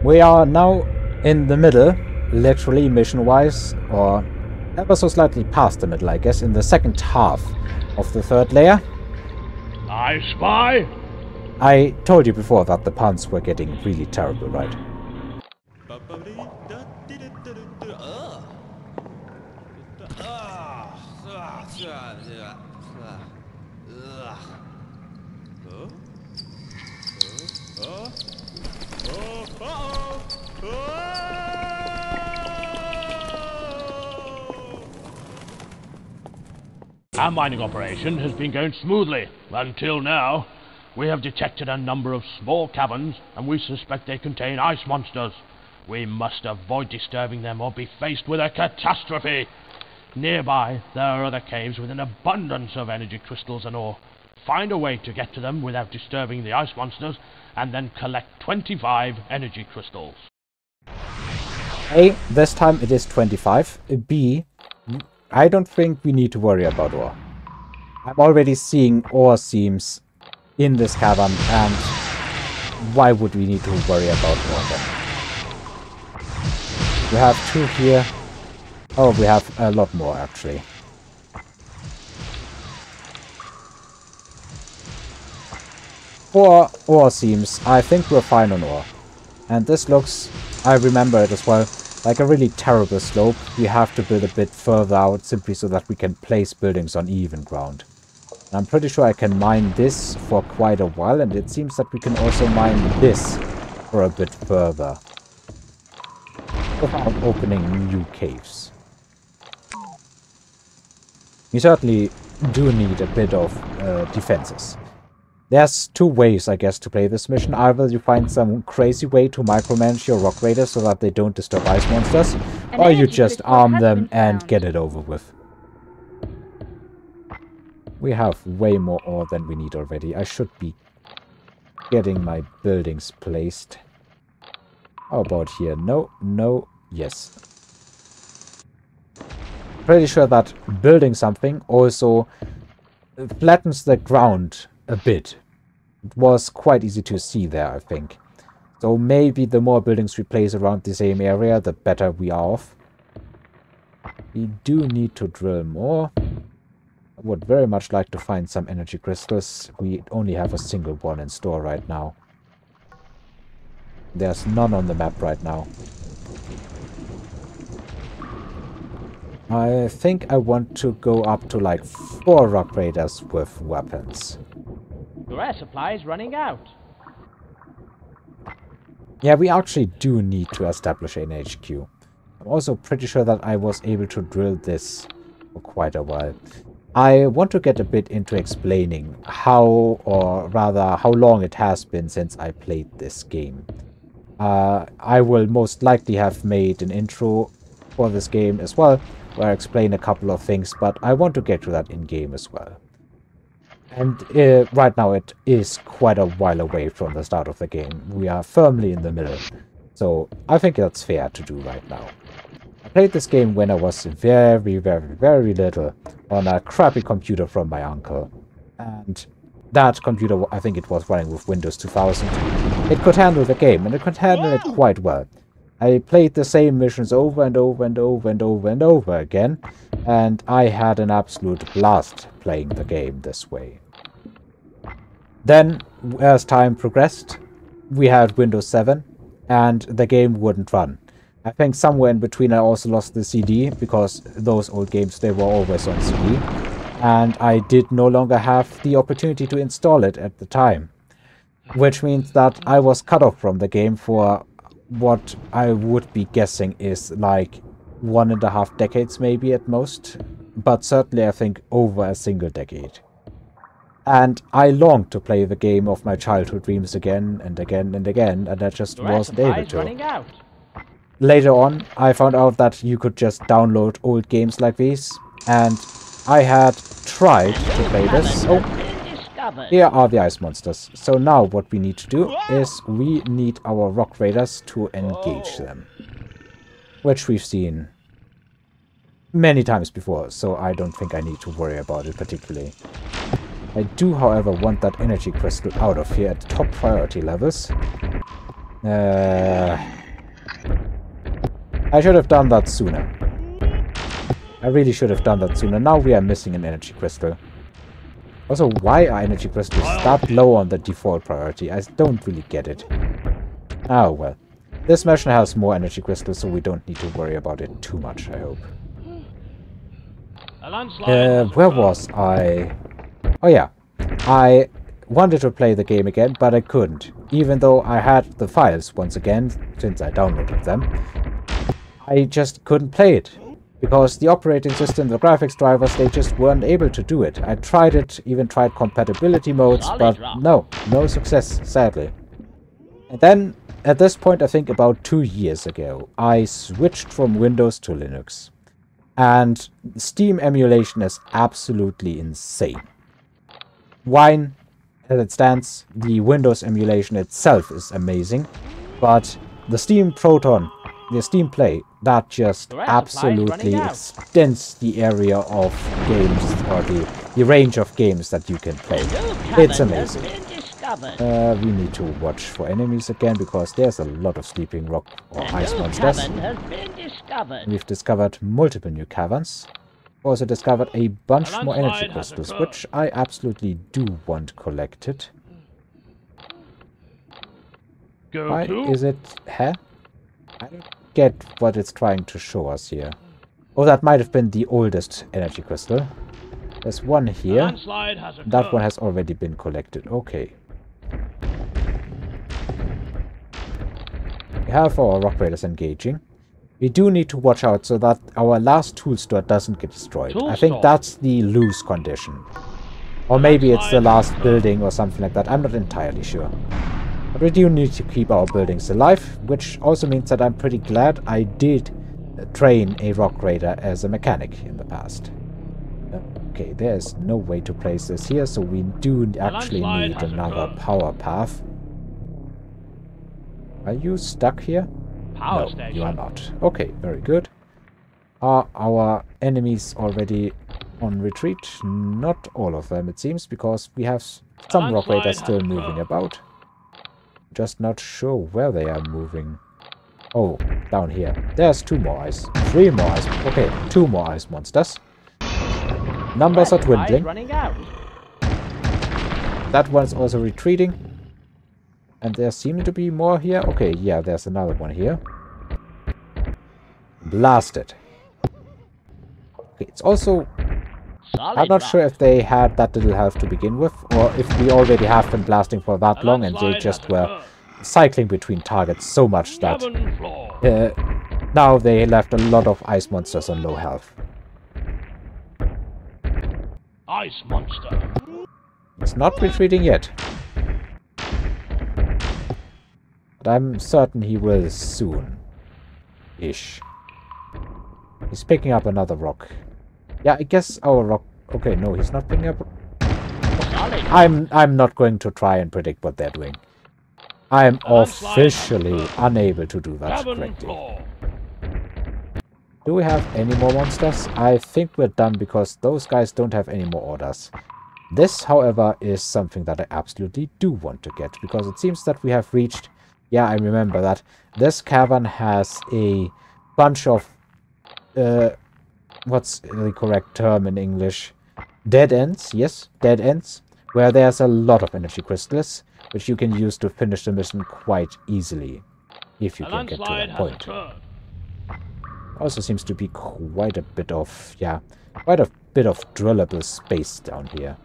We are now in the middle, literally mission-wise, or ever so slightly past the middle, I guess, in the second half of the third layer. I spy. I told you before that the puns were getting really terrible, right? Our mining operation has been going smoothly until now. We have detected a number of small caverns and we suspect they contain ice monsters. We must avoid disturbing them or be faced with a catastrophe. Nearby, there are other caves with an abundance of energy crystals and ore. Find a way to get to them without disturbing the ice monsters and then collect 25 energy crystals. A, this time it is 25. B, I don't think we need to worry about ore. I'm already seeing ore seams in this cavern, and why would we need to worry about ore then? We have 2 here. Oh, we have a lot more actually. Ore seams. I think we're fine on ore. And this looks, I remember it as well, like a really terrible slope. We have to build a bit further out simply so that we can place buildings on even ground. And I'm pretty sure I can mine this for quite a while, and it seems that we can also mine this for a bit further without opening new caves. We certainly do need a bit of defenses. There's 2 ways, I guess, to play this mission. Either you find some crazy way to micromanage your rock raiders so that they don't disturb ice monsters, or you just arm them and get it over with. We have way more ore than we need already. I should be getting my buildings placed. How about here? No, no, yes. Pretty sure that building something also flattens the ground a bit. It was quite easy to see there, I think. So maybe the more buildings we place around the same area, the better we are off. We do need to drill more. I would very much like to find some energy crystals. We only have a single one in store right now. There's none on the map right now. I think I want to go up to like 4 rock raiders with weapons. Your air supply is running out. Yeah, we actually do need to establish an HQ. I'm also pretty sure that I was able to drill this for quite a while. I want to get a bit into explaining how, or rather how long it has been since I played this game. I will most likely have made an intro for this game as well, where I explain a couple of things, but I want to get to that in-game as well. And right now it is quite a while away from the start of the game. We are firmly in the middle. So I think that's fair to do right now. I played this game when I was very, very, very little on a crappy computer from my uncle. And that computer, I think it was running with Windows 2000. It could handle the game, and it could handle it quite well. I played the same missions over and over and over and over and over again, and I had an absolute blast playing the game this way. Then, as time progressed, we had Windows 7, and the game wouldn't run. I think somewhere in between I also lost the CD, because those old games, they were always on CD, and I did no longer have the opportunity to install it at the time. Which means that I was cut off from the game for what I would be guessing is like 1.5 decades maybe at most, but certainly I think over a single decade. And I longed to play the game of my childhood dreams again and again and again, and I just wasn't able to. Later on, I found out that you could just download old games like these, and I had tried to play this. Oh, here are the ice monsters. So now what we need to do is we need our rock raiders to engage them, which we've seen many times before, so I don't think I need to worry about it particularly. I do, however, want that energy crystal out of here at top priority levels. I should have done that sooner. I really should have done that sooner. Now we are missing an energy crystal. Also, why are energy crystals that low on the default priority? I don't really get it. Oh well. This mission has more energy crystals, so we don't need to worry about it too much, I hope. Where was I? Oh yeah. I wanted to play the game again, but I couldn't. Even though I had the files once again, since I downloaded them. I just couldn't play it. Because the operating system, the graphics drivers, they just weren't able to do it. I tried it, even tried compatibility modes, but no success, sadly. And then, at this point, I think about 2 years ago, I switched from Windows to Linux. And Steam emulation is absolutely insane. Wine, as it stands, the Windows emulation itself is amazing, but the Steam Proton, the Steam Play, that just absolutely extends the area of games, or the range of games that you can play. It's amazing. We need to watch for enemies again, because there's a lot of sleeping rock or ice monsters. We've discovered multiple new caverns. Also discovered a bunch more energy crystals, which I absolutely do want collected. Why is it... Huh? I don't get what it's trying to show us here. Oh, that might have been the oldest energy crystal. There's one here. That one has already been collected. Okay. We have our rock raiders engaging. We do need to watch out so that our last tool store doesn't get destroyed. I think that's the loose condition. Or maybe it's the last building or something like that. I'm not entirely sure. But we do need to keep our buildings alive, which also means that I'm pretty glad I did train a rock raider as a mechanic in the past. Okay, there's no way to place this here, so we do actually need another power path. Are you stuck here? No, you are not. Okay, very good. Are our enemies already on retreat? Not all of them, it seems, because we have some rock raiders still moving about. Just not sure where they are moving. Oh, down here. There's 2 more ice. 3 more ice. Okay, 2 more ice monsters. Numbers are dwindling. That one's also retreating. And there seem to be more here. Okay, yeah, there's another one here. Blasted. Okay, it's also... I'm not sure if they had that little health to begin with, or if we already have been blasting for that long and they just were cycling between targets so much that now they left a lot of ice monsters on low health. Ice monster. It's not retreating yet. But I'm certain he will soon. Ish. He's picking up another rock. Yeah, I guess our rock... Okay, no, he's not picking up... I'm not going to try and predict what they're doing. I'm officially unable to do that correctly. Do we have any more monsters? I think we're done because those guys don't have any more orders. This, however, is something that I absolutely do want to get, because it seems that we have reached... Yeah, I remember that. This cavern has a bunch of... what's the correct term in English? Dead ends, yes, dead ends, where there's a lot of energy crystals, which you can use to finish the mission quite easily, if you can get to that point. Also seems to be quite a bit of, yeah, quite a bit of drillable space down here.